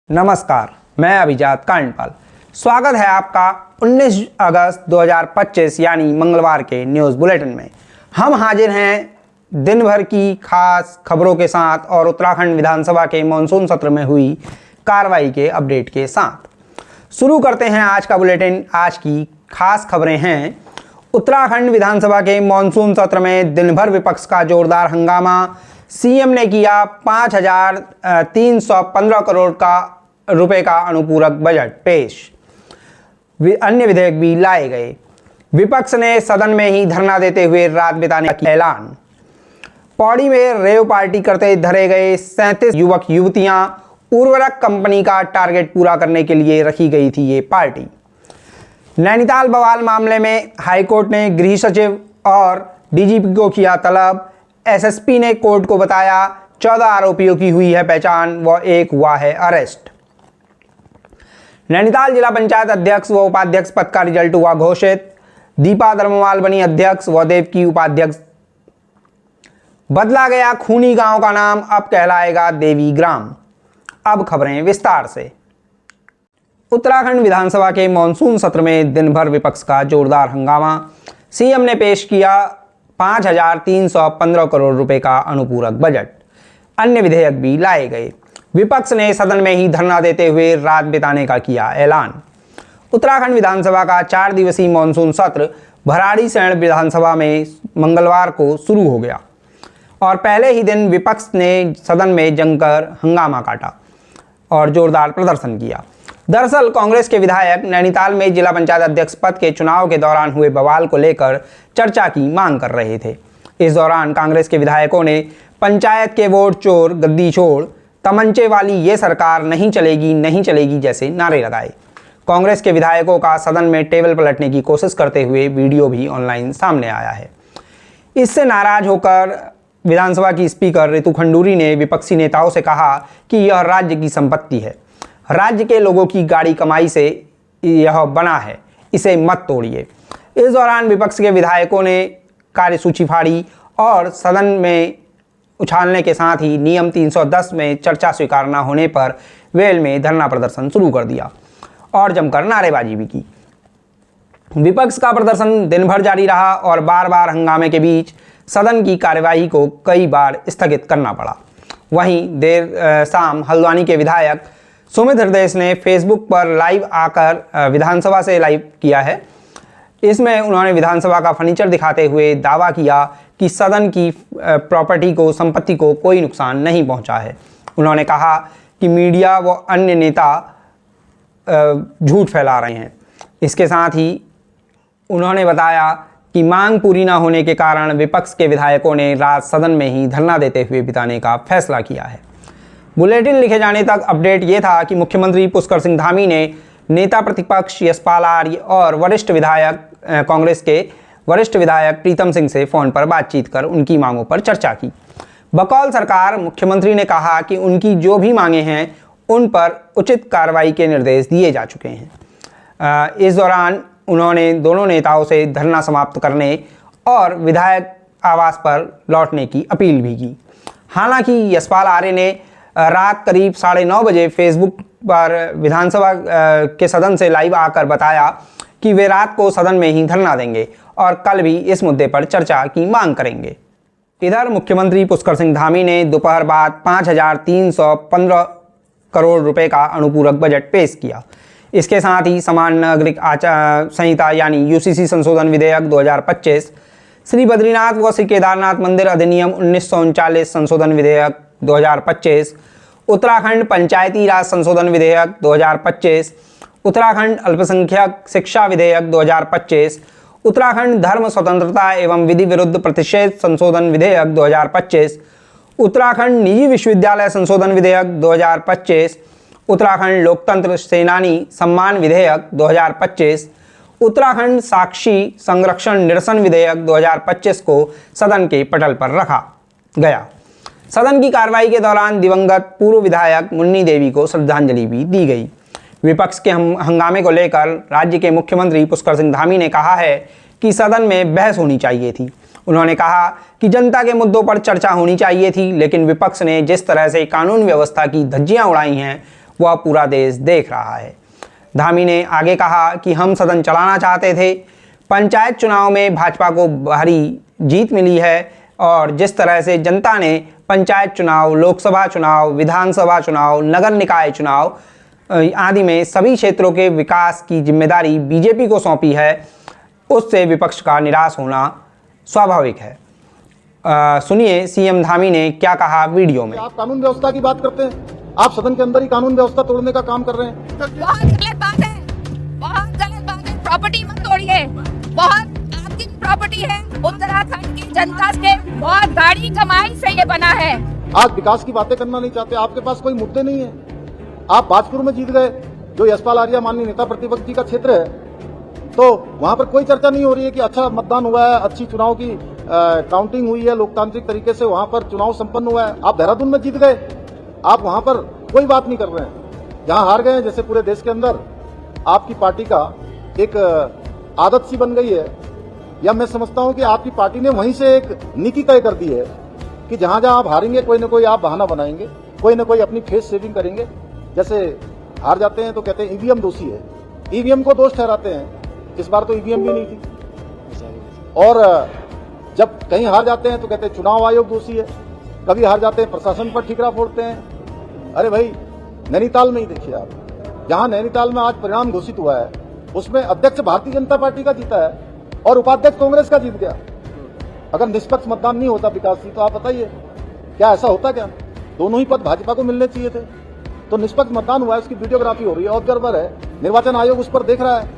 नमस्कार, मैं अभिजात कांडपाल। स्वागत है आपका 19 अगस्त 2025 यानी मंगलवार के न्यूज़ बुलेटिन में। हम हाजिर हैं दिन भर की खास खबरों के साथ और उत्तराखंड विधानसभा के मॉनसून सत्र में हुई कार्रवाई के अपडेट के साथ। शुरू करते हैं आज का बुलेटिन। आज की खास खबरें हैं, उत्तराखंड विधानसभा के मॉनसून सत्र में दिन भर विपक्ष का जोरदार हंगामा। सीएम ने किया 5,315 करोड़ रुपए का अनुपूरक बजट पेश। अन्य विधेयक भी लाए गए। विपक्ष ने सदन में ही धरना देते हुए रात बिताने का ऐलान। पौड़ी में रेव पार्टी करते धरे गए 37 युवक युवतियां। उर्वरक कंपनी का टारगेट पूरा करने के लिए रखी गई थी ये पार्टी। नैनीताल बवाल मामले में हाईकोर्ट ने गृह सचिव और डीजीपी को किया तलब। एसएसपी ने कोर्ट को बताया 14 आरोपियों की हुई है पहचान व एक हुआ है अरेस्ट। नैनीताल जिला पंचायत अध्यक्ष व उपाध्यक्ष पद का रिजल्ट हुआ घोषित। दीपा धर्मवाल बनी अध्यक्ष व देवकी उपाध्यक्ष। बदला गया खूनी गांव का नाम, अब कहलाएगा देवी ग्राम। अब खबरें विस्तार से। उत्तराखंड विधानसभा के मॉनसून सत्र में दिन भर विपक्ष का जोरदार हंगामा। सीएम ने पेश किया 5,315 करोड़ रुपए का अनुपूरक बजट। अन्य विधेयक भी लाए गए। विपक्ष ने सदन में ही धरना देते हुए रात बिताने का किया ऐलान। उत्तराखंड विधानसभा का 4 दिवसीय मॉनसून सत्र भराड़ीसैंण विधानसभा में मंगलवार को शुरू हो गया और पहले ही दिन विपक्ष ने सदन में जमकर हंगामा काटा और जोरदार प्रदर्शन किया। दरअसल कांग्रेस के विधायक नैनीताल में जिला पंचायत अध्यक्ष पद के चुनाव के दौरान हुए बवाल को लेकर चर्चा की मांग कर रहे थे। इस दौरान कांग्रेस के विधायकों ने पंचायत के वोट चोर, गद्दी छोड़, तमंचे वाली ये सरकार नहीं चलेगी जैसे नारे लगाए। कांग्रेस के विधायकों का सदन में टेबल पलटने की कोशिश करते हुए वीडियो भी ऑनलाइन सामने आया है। इससे नाराज होकर विधानसभा की स्पीकर रितु खंडूरी ने विपक्षी नेताओं से कहा कि यह राज्य की संपत्ति है, राज्य के लोगों की गाड़ी कमाई से यह बना है, इसे मत तोड़िए। इस दौरान विपक्ष के विधायकों ने कार्यसूची फाड़ी और सदन में उछालने के साथ ही नियम 310 में चर्चा स्वीकार न होने पर वेल में धरना प्रदर्शन शुरू कर दिया और जमकर नारेबाजी भी की। विपक्ष का प्रदर्शन दिन भर जारी रहा और बार बार हंगामे के बीच सदन की कार्यवाही को कई बार स्थगित करना पड़ा। वहीं देर शाम हल्द्वानी के विधायक सुमित हृदय ने फेसबुक पर लाइव आकर विधानसभा से लाइव किया है। इसमें उन्होंने विधानसभा का फर्नीचर दिखाते हुए दावा किया कि सदन की प्रॉपर्टी को, संपत्ति को कोई नुकसान नहीं पहुंचा है। उन्होंने कहा कि मीडिया व अन्य नेता झूठ फैला रहे हैं। इसके साथ ही उन्होंने बताया कि मांग पूरी न होने के कारण विपक्ष के विधायकों ने रात सदन में ही धरना देते हुए बिताने का फैसला किया है। बुलेटिन लिखे जाने तक अपडेट ये था कि मुख्यमंत्री पुष्कर सिंह धामी ने नेता प्रतिपक्ष यशपाल आर्य और कांग्रेस के वरिष्ठ विधायक प्रीतम सिंह से फोन पर बातचीत कर उनकी मांगों पर चर्चा की। बकौल सरकार मुख्यमंत्री ने कहा कि उनकी जो भी मांगे हैं उन पर उचित कार्रवाई के निर्देश दिए जा चुके हैं। इस दौरान उन्होंने दोनों नेताओं से धरना समाप्त करने और विधायक आवास पर लौटने की अपील भी की। हालांकि यशपाल आर्य ने रात करीब 9:30 बजे फेसबुक पर विधानसभा के सदन से लाइव आकर बताया कि वे रात को सदन में ही धरना देंगे और कल भी इस मुद्दे पर चर्चा की मांग करेंगे। इधर मुख्यमंत्री पुष्कर सिंह धामी ने दोपहर बाद 5,315 करोड़ रुपए का अनुपूरक बजट पेश किया। इसके साथ ही समान नागरिक आचार संहिता यानी यूसीसी संशोधन विधेयक 2025, श्री बद्रीनाथ व श्री केदारनाथ मंदिर अधिनियम 1939 संशोधन विधेयक 2025, उत्तराखंड पंचायती राज संशोधन विधेयक 2025, उत्तराखंड अल्पसंख्यक शिक्षा विधेयक 2025, उत्तराखंड धर्म स्वतंत्रता एवं विधि विरुद्ध प्रतिषेध संशोधन विधेयक 2025, उत्तराखंड निजी विश्वविद्यालय संशोधन विधेयक 2025, उत्तराखंड लोकतंत्र सेनानी सम्मान विधेयक 2025, उत्तराखंड साक्षी संरक्षण निरसन विधेयक 2025 को सदन के पटल पर रखा गया। सदन की कार्रवाई के दौरान दिवंगत पूर्व विधायक मुन्नी देवी को श्रद्धांजलि भी दी गई। विपक्ष के हंगामे को लेकर राज्य के मुख्यमंत्री पुष्कर सिंह धामी ने कहा है कि सदन में बहस होनी चाहिए थी। उन्होंने कहा कि जनता के मुद्दों पर चर्चा होनी चाहिए थी, लेकिन विपक्ष ने जिस तरह से कानून व्यवस्था की धज्जियां उड़ाई हैं वह पूरा देश देख रहा है। धामी ने आगे कहा कि हम सदन चलाना चाहते थे। पंचायत चुनाव में भाजपा को भारी जीत मिली है और जिस तरह से जनता ने पंचायत चुनाव, लोकसभा चुनाव, विधानसभा चुनाव, नगर निकाय चुनाव आदि में सभी क्षेत्रों के विकास की जिम्मेदारी बीजेपी को सौंपी है, उससे विपक्ष का निराश होना स्वाभाविक है। सुनिए सीएम धामी ने क्या कहा वीडियो में। आप कानून व्यवस्था की बात करते हैं, आप सदन के अंदर ही कानून व्यवस्था तोड़ने का काम कर रहे हैं। बहुत गलत बात है, बहुत गलत बात है। प्रॉपर्टी मत तोड़िए, बहुत आपकी प्रॉपर्टी है। उत्तराखंड की जनता के बहुत बड़ी कमाई से ये बना है। आज विकास की बातें करना नहीं चाहते, आपके पास कोई मुद्दे नहीं है। आप बाजपुर में जीत गए, जो यशपाल आर्या माननीय नेता प्रतिपक्ष जी का क्षेत्र है, तो वहां पर कोई चर्चा नहीं हो रही है कि अच्छा मतदान हुआ है, अच्छी चुनाव की काउंटिंग हुई है, लोकतांत्रिक तरीके से वहां पर चुनाव संपन्न हुआ है। आप देहरादून में जीत गए, आप वहां पर कोई बात नहीं कर रहे हैं। जहां हार गए हैं, जैसे पूरे देश के अंदर आपकी पार्टी का एक आदत सी बन गई है, या मैं समझता हूं कि आपकी पार्टी ने वहीं से एक नीति तय कर दी है कि जहां जहां आप हारेंगे कोई न कोई आप बहाना बनाएंगे, कोई न कोई अपनी फेस सेविंग करेंगे। जैसे हार जाते हैं तो कहते हैं ईवीएम दोषी है, ईवीएम को दोष ठहराते हैं। इस बार तो ईवीएम भी नहीं थी। और जब कहीं हार जाते हैं तो कहते हैं चुनाव आयोग दोषी है, कभी हार जाते हैं प्रशासन पर ठीकरा फोड़ते हैं। अरे भाई, नैनीताल में ही देखिए आप, जहां नैनीताल में आज परिणाम घोषित हुआ है, उसमें अध्यक्ष भारतीय जनता पार्टी का जीता है और उपाध्यक्ष कांग्रेस का जीत गया। अगर निष्पक्ष मतदान नहीं होता विकास जी, तो आप बताइए क्या ऐसा होता? क्या दोनों ही पद भाजपा को मिलने चाहिए थे? तो निष्पक्ष मतदान हुआ है, उसकी वीडियोग्राफी हो रही है, ऑब्जर्वर है, निर्वाचन आयोग उस पर देख रहा है।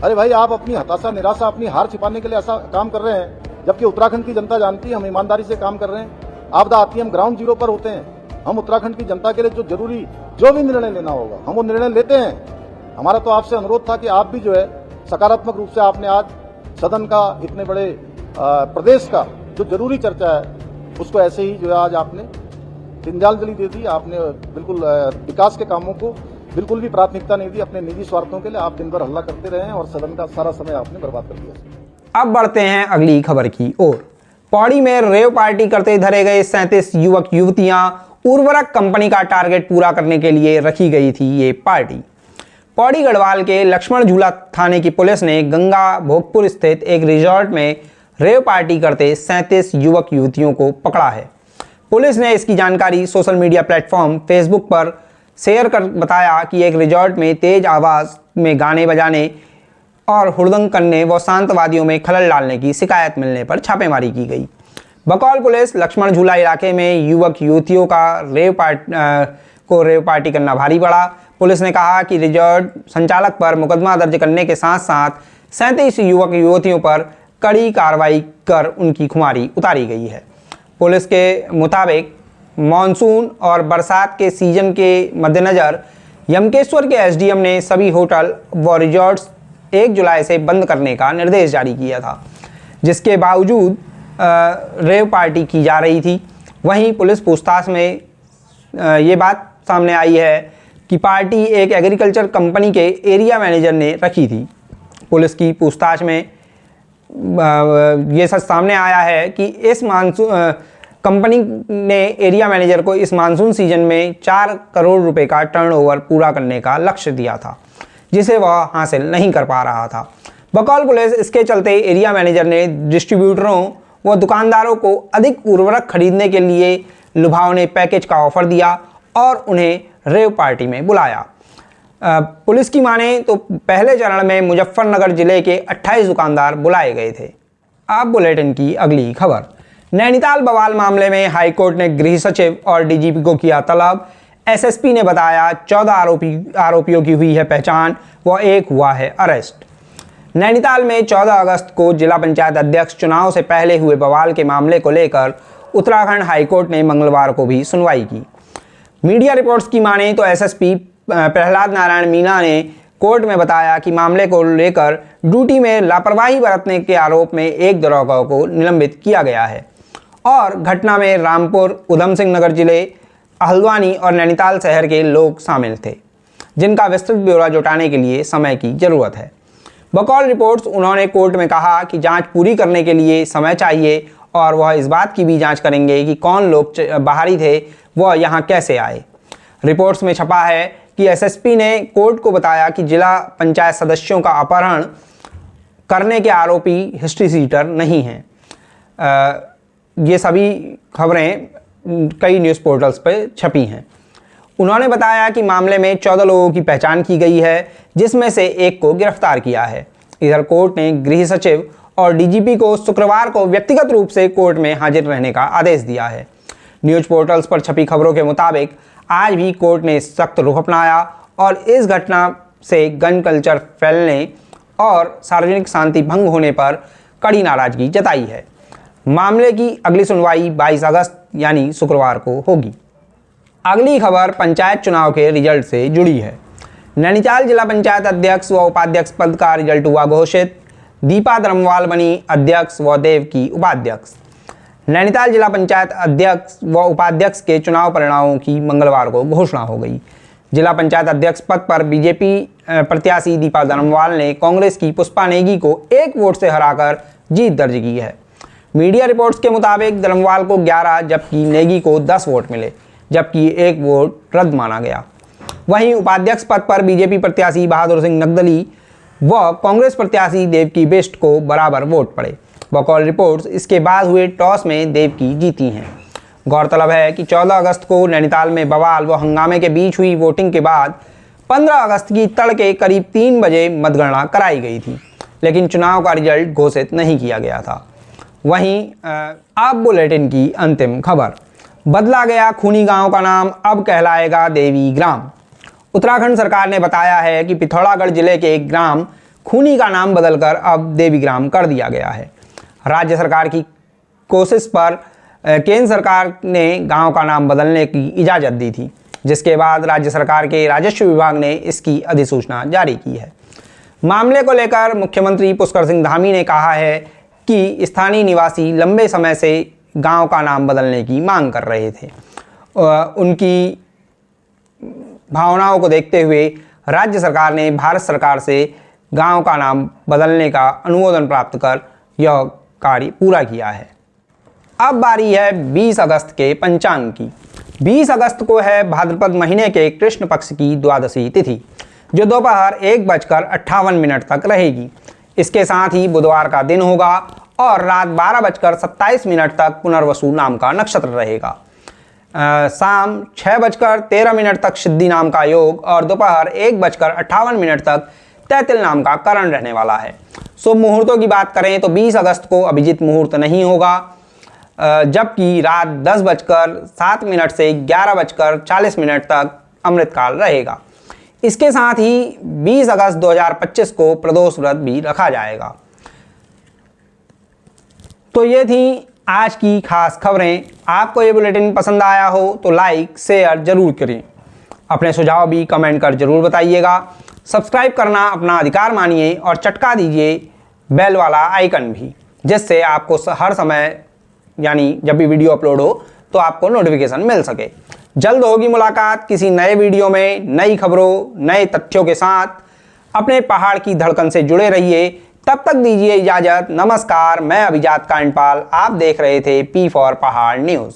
अरे भाई, आप अपनी हताशा, निराशा, अपनी हार छिपाने के लिए ऐसा काम कर रहे हैं, जबकि उत्तराखंड की जनता जानती है हम ईमानदारी से काम कर रहे हैं। आपदा आती है, हम ग्राउंड जीरो पर होते हैं। हम उत्तराखंड की जनता के लिए जो भी निर्णय लेना होगा हम वो निर्णय लेते हैं। हमारा तो आपसे अनुरोध था कि आप भी जो है सकारात्मक रूप से, आपने आज सदन का, इतने बड़े प्रदेश का जो जरूरी चर्चा है, उसको ऐसे ही जो है आज आपने तिंजालजली दे दी। आपने बिल्कुल विकास के कामों को बिल्कुल भी प्राथमिकता नहीं दी। अपने निजी स्वार्थों के लिए आप दिन भर हल्ला करते रहे हैं और सदन का सारा समय आपने बर्बाद कर दिया। अब बढ़ते हैं अगली खबर की ओर। पौड़ी में रेव पार्टी करते धरे गए 37 युवक युवतियां, उर्वरक कंपनी का टारगेट पूरा करने के लिए रखी गई थी ये पार्टी। पौड़ी गढ़वाल के लक्ष्मण झूला थाने की पुलिस ने गंगा भोगपुर स्थित एक रिजॉर्ट में रेव पार्टी करते 37 युवक युवतियों को पकड़ा है। पुलिस ने इसकी जानकारी सोशल मीडिया प्लेटफॉर्म फेसबुक पर शेयर कर बताया कि एक रिजॉर्ट में तेज आवाज़ में गाने बजाने और हुड़दंग करने व शांतवादियों में खलल डालने की शिकायत मिलने पर छापेमारी की गई। बकौल पुलिस, लक्ष्मण झूला इलाके में युवक युवतियों का रेव पार्टी करना भारी पड़ा। पुलिस ने कहा कि रिजॉर्ट संचालक पर मुकदमा दर्ज करने के साथ साथ 37 युवक युवतियों पर कड़ी कार्रवाई कर उनकी खुमारी उतारी गई है। पुलिस के मुताबिक मानसून और बरसात के सीजन के मद्देनज़र यमकेश्वर के एसडीएम ने सभी होटल व रिजॉर्ट्स 1 जुलाई से बंद करने का निर्देश जारी किया था, जिसके बावजूद रेव पार्टी की जा रही थी। वहीं पुलिस पूछताछ में ये बात सामने आई है कि पार्टी एक एग्रीकल्चर कंपनी के एरिया मैनेजर ने रखी थी। पुलिस की पूछताछ में ये सच सामने आया है कि इस कंपनी ने एरिया मैनेजर को इस मानसून सीजन में 4 करोड़ रुपए का टर्नओवर पूरा करने का लक्ष्य दिया था, जिसे वह हासिल नहीं कर पा रहा था। बकौल पुलिस, इसके चलते एरिया मैनेजर ने डिस्ट्रीब्यूटरों व दुकानदारों को अधिक उर्वरक खरीदने के लिए लुभावने पैकेज का ऑफर दिया और उन्हें रेव पार्टी में बुलाया। पुलिस की माने तो पहले चरण में मुजफ्फरनगर जिले के 28 दुकानदार बुलाए गए थे। अब बुलेटिन की अगली खबर। नैनीताल बवाल मामले में हाईकोर्ट ने गृह सचिव और डीजीपी को किया तलब। एसएसपी ने बताया 14 आरोपियों की हुई है पहचान व एक हुआ है अरेस्ट। नैनीताल में 14 अगस्त को जिला पंचायत अध्यक्ष चुनाव से पहले हुए बवाल के मामले को लेकर उत्तराखंड हाईकोर्ट ने मंगलवार को भी सुनवाई की। मीडिया रिपोर्ट्स की माने तो एसएसपी प्रहलाद नारायण मीणा ने कोर्ट में बताया कि मामले को लेकर ड्यूटी में लापरवाही बरतने के आरोप में एक दरोगा को निलंबित किया गया है और घटना में रामपुर, उधम सिंह नगर जिले, हल्द्वानी और नैनीताल शहर के लोग शामिल थे, जिनका विस्तृत ब्यौरा जुटाने के लिए समय की जरूरत है। बकौल रिपोर्ट्स, उन्होंने कोर्ट में कहा कि जांच पूरी करने के लिए समय चाहिए और वह इस बात की भी जांच करेंगे कि कौन लोग बाहरी थे, वह यहां कैसे आए। रिपोर्ट्स में छपा है कि एसएसपी ने कोर्ट को बताया कि जिला पंचायत सदस्यों का अपहरण करने के आरोपी हिस्ट्री सीटर नहीं हैं। ये सभी खबरें कई न्यूज़ पोर्टल्स पर छपी हैं। उन्होंने बताया कि मामले में 14 लोगों की पहचान की गई है, जिसमें से एक को गिरफ्तार किया है। इधर कोर्ट ने गृह सचिव और डीजीपी को शुक्रवार को व्यक्तिगत रूप से कोर्ट में हाजिर रहने का आदेश दिया है। न्यूज़ पोर्टल्स पर छपी खबरों के मुताबिक आज भी कोर्ट ने सख्त रुख अपनाया और इस घटना से गन कल्चर फैलने और सार्वजनिक शांति भंग होने पर कड़ी नाराजगी जताई है। मामले की अगली सुनवाई 22 अगस्त यानी शुक्रवार को होगी। अगली खबर पंचायत चुनाव के रिजल्ट से जुड़ी है। नैनीताल जिला पंचायत अध्यक्ष व उपाध्यक्ष पद का रिजल्ट हुआ घोषित। दीपा धर्मवाल बनी अध्यक्ष व देवकी उपाध्यक्ष। नैनीताल जिला पंचायत अध्यक्ष व उपाध्यक्ष के चुनाव परिणामों की मंगलवार को घोषणा हो गई। जिला पंचायत अध्यक्ष पद पर बीजेपी प्रत्याशी दीपा धर्मवाल ने कांग्रेस की पुष्पा नेगी को 1 वोट से हराकर जीत दर्ज की है। मीडिया रिपोर्ट्स के मुताबिक धर्मवाल को 11 जबकि नेगी को 10 वोट मिले, जबकि 1 वोट रद्द माना गया। वहीं उपाध्यक्ष पद पर बीजेपी प्रत्याशी बहादुर सिंह नगदली व कांग्रेस प्रत्याशी देवकी बिष्ट को बराबर वोट पड़े। बकौल रिपोर्ट्स इसके बाद हुए टॉस में देवकी जीती हैं। गौरतलब है कि 14 अगस्त को नैनीताल में बवाल व हंगामे के बीच हुई वोटिंग के बाद 15 अगस्त की तड़के करीब 3 बजे मतगणना कराई गई थी, लेकिन चुनाव का रिजल्ट घोषित नहीं किया गया था। वहीं अब बुलेटिन की अंतिम खबर। बदला गया खूनी गांव का नाम, अब कहलाएगा देवी ग्राम। उत्तराखंड सरकार ने बताया है कि पिथौरागढ़ जिले के एक ग्राम खूनी का नाम बदलकर अब देवी ग्राम कर दिया गया है। राज्य सरकार की कोशिश पर केंद्र सरकार ने गांव का नाम बदलने की इजाज़त दी थी, जिसके बाद राज्य सरकार के राजस्व विभाग ने इसकी अधिसूचना जारी की है। मामले को लेकर मुख्यमंत्री पुष्कर सिंह धामी ने कहा है कि स्थानीय निवासी लंबे समय से गांव का नाम बदलने की मांग कर रहे थे। उनकी भावनाओं को देखते हुए राज्य सरकार ने भारत सरकार से गांव का नाम बदलने का अनुमोदन प्राप्त कर यह कार्य पूरा किया है। अब बारी है 20 अगस्त के पंचांग की। 20 अगस्त को है भाद्रपद महीने के कृष्ण पक्ष की द्वादशी तिथि, जो दोपहर 1:58 तक रहेगी। इसके साथ ही बुधवार का दिन होगा और रात 12:27 तक पुनर्वसु नाम का नक्षत्र रहेगा। शाम 6:13 तक सिद्धि नाम का योग और दोपहर 1:58 तक तैतिल नाम का करण रहने वाला है। शुभ मुहूर्तों की बात करें तो 20 अगस्त को अभिजीत मुहूर्त नहीं होगा, जबकि रात 10:07 से 11:40 तक अमृतकाल रहेगा। इसके साथ ही 20 अगस्त 2025 को प्रदोष व्रत भी रखा जाएगा। तो ये थी आज की खास खबरें। आपको ये बुलेटिन पसंद आया हो तो लाइक शेयर जरूर करें। अपने सुझाव भी कमेंट कर जरूर बताइएगा। सब्सक्राइब करना अपना अधिकार मानिए और चटका दीजिए बेल वाला आइकन भी, जिससे आपको हर समय यानी जब भी वीडियो अपलोड हो तो आपको नोटिफिकेशन मिल सके। जल्द होगी मुलाकात किसी नए वीडियो में नई खबरों नए तथ्यों के साथ। अपने पहाड़ की धड़कन से जुड़े रहिए। तब तक दीजिए इजाजत। नमस्कार, मैं अभिजात कांडपाल। आप देख रहे थे P4 पहाड़ न्यूज़।